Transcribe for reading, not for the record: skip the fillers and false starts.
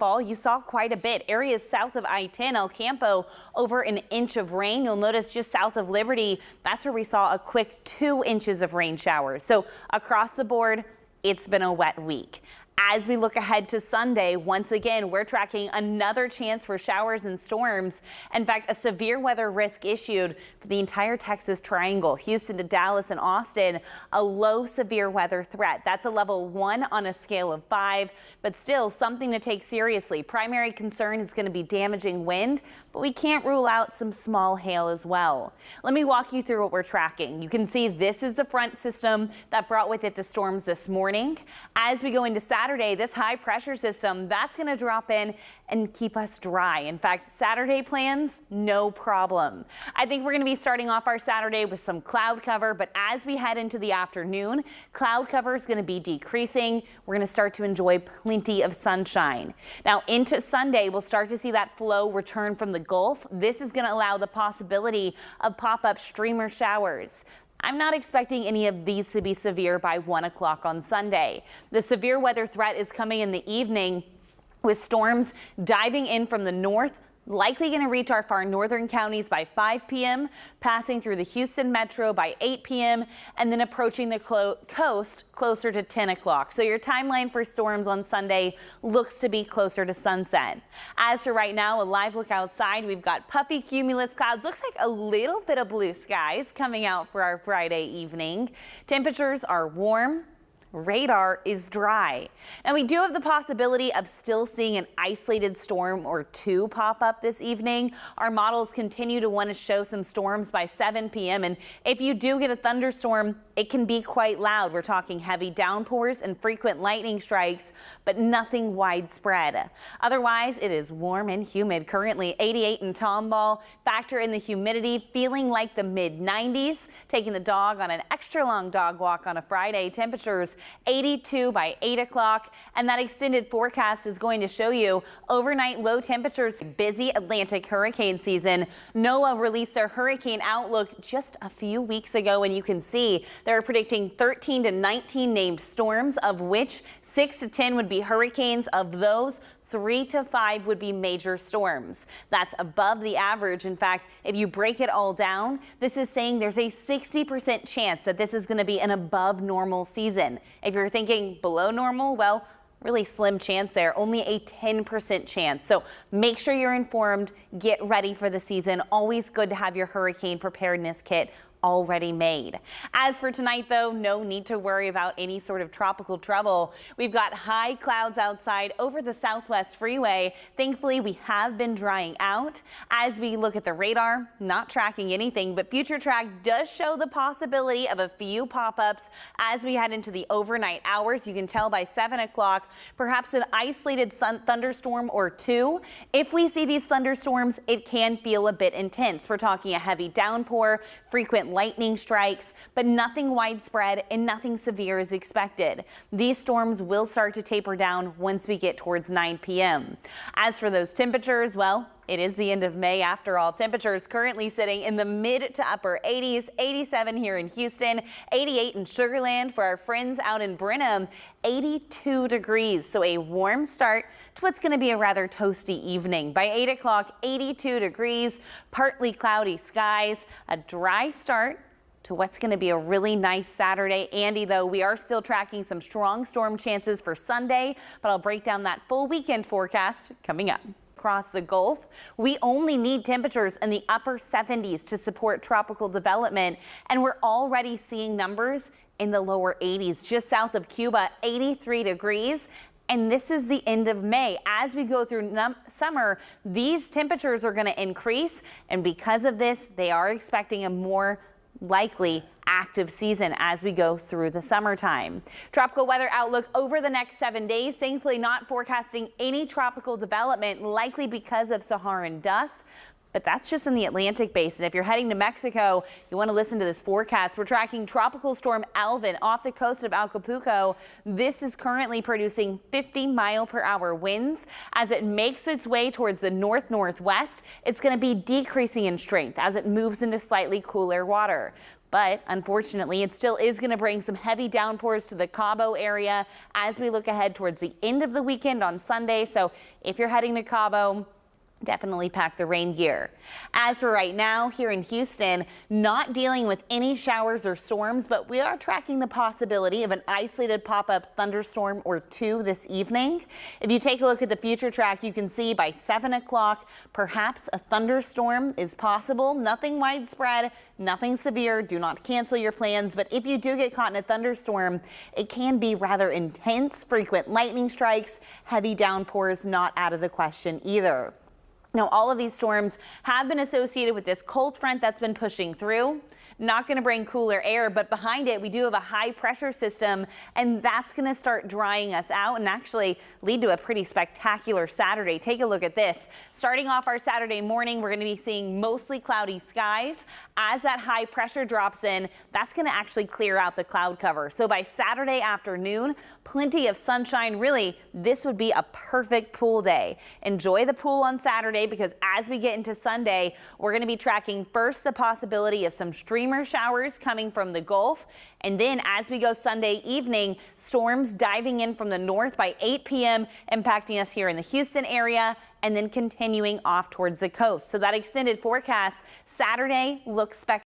fall, you saw quite a bit. Areas south of I-10, El Campo, over an inch of rain. You'll notice just south of Liberty, that's where we saw a quick 2 inches of rain showers. So across the board, it's been a wet week. As we look ahead to Sunday, once again, we're tracking another chance for showers and storms. In fact, a severe weather risk issued for the entire Texas Triangle, Houston to Dallas and Austin, a low severe weather threat. That's a level 1 on a scale of 5, but still something to take seriously. Primary concern is going to be damaging wind, but we can't rule out some small hail as well. Let me walk you through what we're tracking. You can see this is the front system that brought with it the storms this morning. As we go into Saturday, this high pressure system, that's going to drop in and keep us dry. In fact, Saturday plans, no problem. I think we're going to be starting off our Saturday with some cloud cover, but as we head into the afternoon, cloud cover is going to be decreasing. We're going to start to enjoy plenty of sunshine. Now into Sunday, we'll start to see that flow return from the Gulf. This is going to allow the possibility of pop-up streamer showers. I'm not expecting any of these to be severe by 1 o'clock on Sunday. The severe weather threat is coming in the evening with storms diving in from the north, likely going to reach our far northern counties by 5 p.m., passing through the Houston metro by 8 p.m., and then approaching the coast closer to 10 o'clock. So your timeline for storms on Sunday looks to be closer to sunset. As for right now, a live look outside, we've got puffy cumulus clouds. Looks like a little bit of blue skies coming out for our Friday evening. Temperatures are warm. Radar is dry. Now we do have the possibility of still seeing an isolated storm or 2 pop up this evening. Our models continue to want to show some storms by 7 p.m. and if you do get a thunderstorm, it can be quite loud. We're talking heavy downpours and frequent lightning strikes, but nothing widespread. Otherwise, it is warm and humid. Currently 88 in Tomball. Factor in the humidity, feeling like the mid 90s. Taking the dog on an extra long dog walk on a Friday. Temperatures 82 by 8 o'clock, and that extended forecast is going to show you overnight low temperatures. Busy Atlantic hurricane season. NOAA released their hurricane outlook just a few weeks ago, and you can see they're predicting 13 to 19 named storms, of which 6 to 10 would be hurricanes. Of those, 3 to 5 would be major storms. That's above the average. In fact, if you break it all down, this is saying there's a 60% chance that this is going to be an above normal season. If you're thinking below normal, well, really slim chance there, only a 10% chance. So make sure you're informed, get ready for the season. Always good to have your hurricane preparedness kit already made. As for tonight, though, no need to worry about any sort of tropical trouble. We've got high clouds outside over the Southwest Freeway. Thankfully, we have been drying out. As we look at the radar, not tracking anything, but Future Track does show the possibility of a few pop-ups as we head into the overnight hours. You can tell by 7 o'clock, perhaps an isolated thunderstorm or 2. If we see these thunderstorms, it can feel a bit intense. We're talking a heavy downpour, frequent lightning strikes, but nothing widespread and nothing severe is expected. These storms will start to taper down once we get towards 9 p.m. As for those temperatures, well, it is the end of May after all. Temperatures currently sitting in the mid to upper 80s, 87 here in Houston, 88 in Sugar Land for our friends out in Brenham, 82 degrees. So a warm start to what's going to be a rather toasty evening. By 8 o'clock, 82 degrees, partly cloudy skies, a dry start to what's going to be a really nice Saturday. Andy, though, we are still tracking some strong storm chances for Sunday, but I'll break down that full weekend forecast coming up. Across the Gulf, we only need temperatures in the upper 70s to support tropical development, and we're already seeing numbers in the lower 80s. Just south of Cuba, 83 degrees. And this is the end of May. As we go through summer, these temperatures are going to increase, and because of this, they are expecting a more likely active season as we go through the summertime. Tropical weather outlook over the next 7 days. Thankfully, not forecasting any tropical development, likely because of Saharan dust. But that's just in the Atlantic basin. If you're heading to Mexico, you want to listen to this forecast. We're tracking tropical storm Alvin off the coast of Acapulco. This is currently producing 50-mile-per-hour winds. As it makes its way towards the north-northwest, it's going to be decreasing in strength as it moves into slightly cooler water. But unfortunately, it still is going to bring some heavy downpours to the Cabo area as we look ahead towards the end of the weekend on Sunday. So if you're heading to Cabo, definitely pack the rain gear. As for right now here in Houston, not dealing with any showers or storms, but we are tracking the possibility of an isolated pop-up thunderstorm or two this evening. If you take a look at the future track, you can see by 7 o'clock, perhaps a thunderstorm is possible. Nothing widespread, nothing severe. Do not cancel your plans. But if you do get caught in a thunderstorm, it can be rather intense. Frequent lightning strikes, heavy downpours, not out of the question either. Now, all of these storms have been associated with this cold front that's been pushing through. Not going to bring cooler air, but behind it, we do have a high pressure system, and that's going to start drying us out and actually lead to a pretty spectacular Saturday. Take a look at this. Starting off our Saturday morning, we're going to be seeing mostly cloudy skies. As that high pressure drops in, that's going to actually clear out the cloud cover. So by Saturday afternoon, plenty of sunshine. Really, this would be a perfect pool day. Enjoy the pool on Saturday, because as we get into Sunday, we're going to be tracking first the possibility of some streamer showers coming from the Gulf. And then as we go Sunday evening, storms diving in from the north by 8 p.m. impacting us here in the Houston area and then continuing off towards the coast. So that extended forecast Saturday looks spectacular.